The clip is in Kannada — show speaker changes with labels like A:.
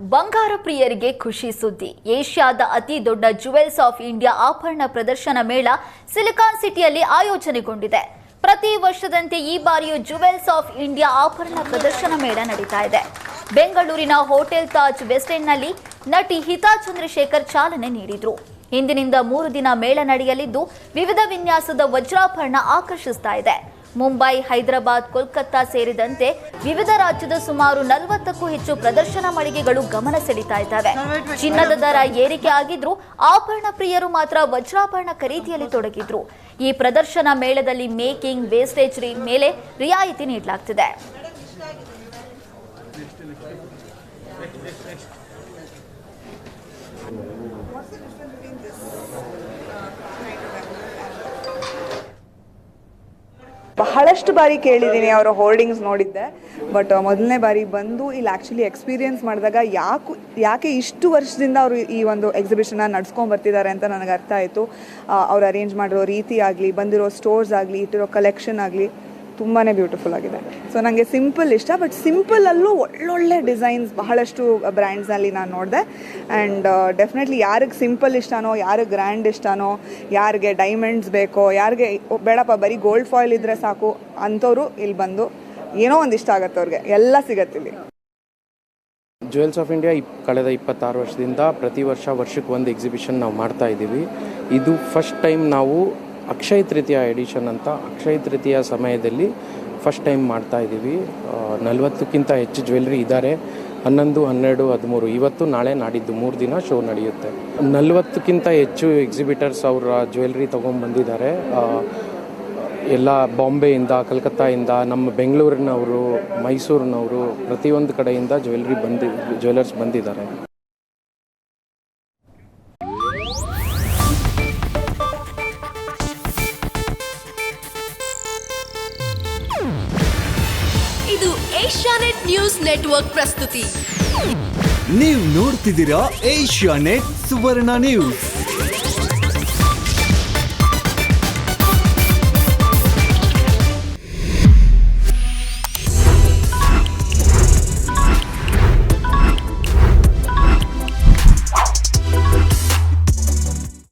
A: ಬಂಗಾರ ಪ್ರಿಯರಿಗೆ ಖುಷಿ ಸುದ್ದಿ. ಏಷ್ಯಾದ ಅತಿ ದೊಡ್ಡ ಜುವೆಲ್ಸ್ ಆಫ್ ಇಂಡಿಯಾ ಆಭರಣ ಪ್ರದರ್ಶನ ಮೇಳ ಸಿಲಿಕಾನ್ ಸಿಟಿಯಲ್ಲಿ ಆಯೋಜನೆಗೊಂಡಿದೆ. ಪ್ರತಿ ವರ್ಷದಂತೆ ಈ ಬಾರಿಯೂ ಜುವೆಲ್ಸ್ ಆಫ್ ಇಂಡಿಯಾ ಆಭರಣ ಪ್ರದರ್ಶನ ಮೇಳ ನಡೀತಾ ಇದೆ. ಬೆಂಗಳೂರಿನ ಹೋಟೆಲ್ ತಾಜ್ ವೆಸ್ಟ್ ಎಂಡ್ನಲ್ಲಿ ನಟಿ ಹಿತಾ ಚಂದ್ರಶೇಖರ್ ಚಾಲನೆ ನೀಡಿದ್ರು. ಇಂದಿನಿಂದ 3 ದಿನ ಮೇಳ ನಡೆಯಲಿದ್ದು ವಿವಿಧ ವಿನ್ಯಾಸದ ವಜ್ರಾಭರಣ ಆಕರ್ಷಿಸ್ತಾ ಇದೆ. ಮುಂಬೈ, ಹೈದರಾಬಾದ್, ಕೋಲ್ಕತ್ತಾ ಸೇರಿದಂತೆ ವಿವಿಧ ರಾಜ್ಯದ ಸುಮಾರು 40ಕ್ಕೂ ಹೆಚ್ಚು ಪ್ರದರ್ಶನ ಮಳಿಗೆಗಳು ಗಮನ ಸೆಳೀತಾ ಇದ್ದಾವೆ. ಚಿನ್ನದ ದರ ಏರಿಕೆ ಆಗಿದ್ರೂ ಆಭರಣ ಪ್ರಿಯರು ಮಾತ್ರ ವಜ್ರಾಭರಣ ಖರೀದಿಯಲ್ಲಿ ತೊಡಗಿದ್ರು. ಈ ಪ್ರದರ್ಶನ ಮೇಳದಲ್ಲಿ ಮೇಕಿಂಗ್, ವೇಸ್ಟೇಜ್ ಮೇಲೆ ರಿಯಾಯಿತಿ ನೀಡಲಾಗ್ತಿದೆ.
B: ಬಹಳಷ್ಟು ಬಾರಿ ಕೇಳಿದ್ದೀನಿ, ಅವರ ಹೋರ್ಡಿಂಗ್ಸ್ ನೋಡಿದ್ದೆ. ಬಟ್ ಮೊದಲನೇ ಬಾರಿ ಬಂದು ಇಲ್ಲಿ ಆ್ಯಕ್ಚುಲಿ ಎಕ್ಸ್ಪೀರಿಯೆನ್ಸ್ ಮಾಡಿದಾಗ ಯಾಕೆ ಇಷ್ಟು ವರ್ಷದಿಂದ ಅವರು ಈ ಒಂದು ಎಕ್ಸಿಬಿಷನ್ನ ನಡ್ಸ್ಕೊಂಡು ಬರ್ತಿದ್ದಾರೆ ಅಂತ ನನಗೆ ಅರ್ಥ ಆಯಿತು. ಅವ್ರು ಅರೇಂಜ್ ಮಾಡಿರೋ ರೀತಿ ಆಗಲಿ, ಬಂದಿರೋ ಸ್ಟೋರ್ಸ್ ಆಗಲಿ, ಇಟ್ಟಿರೋ ಕಲೆಕ್ಷನ್ ಆಗಲಿ ತುಂಬಾ ಬ್ಯೂಟಿಫುಲ್ ಆಗಿದೆ. ಸೊ ನನಗೆ ಸಿಂಪಲ್ ಇಷ್ಟ, ಬಟ್ ಸಿಂಪಲಲ್ಲೂ ಒಳ್ಳೊಳ್ಳೆ ಡಿಸೈನ್ಸ್ ಬಹಳಷ್ಟು ಬ್ರ್ಯಾಂಡ್ಸ್ನಲ್ಲಿ ನಾನು ನೋಡಿದೆ. ಆ್ಯಂಡ್ ಡೆಫಿನೆಟ್ಲಿ ಯಾರಿಗೆ ಸಿಂಪಲ್ ಇಷ್ಟನೋ, ಯಾರಿಗೆ ಗ್ರ್ಯಾಂಡ್ ಇಷ್ಟನೋ, ಯಾರಿಗೆ ಡೈಮಂಡ್ಸ್ ಬೇಕೋ, ಯಾರಿಗೆ ಬೇಡಪ್ಪ ಬರೀ ಗೋಲ್ಡ್ ಫಾಯಿಲ್ ಇದ್ದರೆ ಸಾಕು ಅಂಥವ್ರು ಇಲ್ಲಿ ಬಂದು ಏನೋ ಒಂದು ಇಷ್ಟ ಆಗುತ್ತೆ, ಅವ್ರಿಗೆ ಎಲ್ಲ ಸಿಗತ್ತೆ ಇಲ್ಲಿ.
C: ಜುವೆಲ್ಸ್ ಆಫ್ ಇಂಡಿಯಾ ಕಳೆದ 26 ವರ್ಷದಿಂದ ಪ್ರತಿ ವರ್ಷಕ್ಕೆ ಒಂದು ಎಕ್ಸಿಬಿಷನ್ ನಾವು ಮಾಡ್ತಾ ಇದ್ದೀವಿ. ಇದು ಫಸ್ಟ್ ಟೈಮ್ ನಾವು ಅಕ್ಷಯ ತೃತೀಯ ಎಡಿಷನ್ ಅಂತ ಅಕ್ಷಯ ತೃತೀಯ ಸಮಯದಲ್ಲಿ ಫಸ್ಟ್ ಟೈಮ್ ಮಾಡ್ತಾ ಇದ್ದೀವಿ. 40ಕ್ಕಿಂತ ಹೆಚ್ಚು ಜ್ಯುವೆಲ್ರಿ ಇದ್ದಾರೆ. 11, 12, 13 ಇವತ್ತು, ನಾಳೆ, ನಾಡಿದ್ದು 3 ದಿನ ಶೋ ನಡೆಯುತ್ತೆ. 40ಕ್ಕಿಂತ ಹೆಚ್ಚು ಎಕ್ಸಿಬಿಟರ್ಸ್ ಅವರ ಜ್ಯುವೆಲ್ರಿ ತೊಗೊಂಡ್ಬಂದಿದ್ದಾರೆ. ಎಲ್ಲ ಬಾಂಬೆಯಿಂದ, ಕಲ್ಕತ್ತಾಯಿಂದ, ನಮ್ಮ ಬೆಂಗಳೂರಿನವರು, ಮೈಸೂರಿನವರು, ಪ್ರತಿಯೊಂದು ಕಡೆಯಿಂದ ಜ್ಯುವೆಲರ್ಸ್ ಬಂದಿದ್ದಾರೆ.
D: ಇದು ಏಷ್ಯಾನೆಟ್ ನ್ಯೂಸ್ ನೆಟ್ವರ್ಕ್ ಪ್ರಸ್ತುತಿ.
E: ನೀವು ನೋಡ್ತಿದ್ದೀರಾ ಏಷ್ಯಾನೆಟ್ ಸುವರ್ಣ ನ್ಯೂಸ್.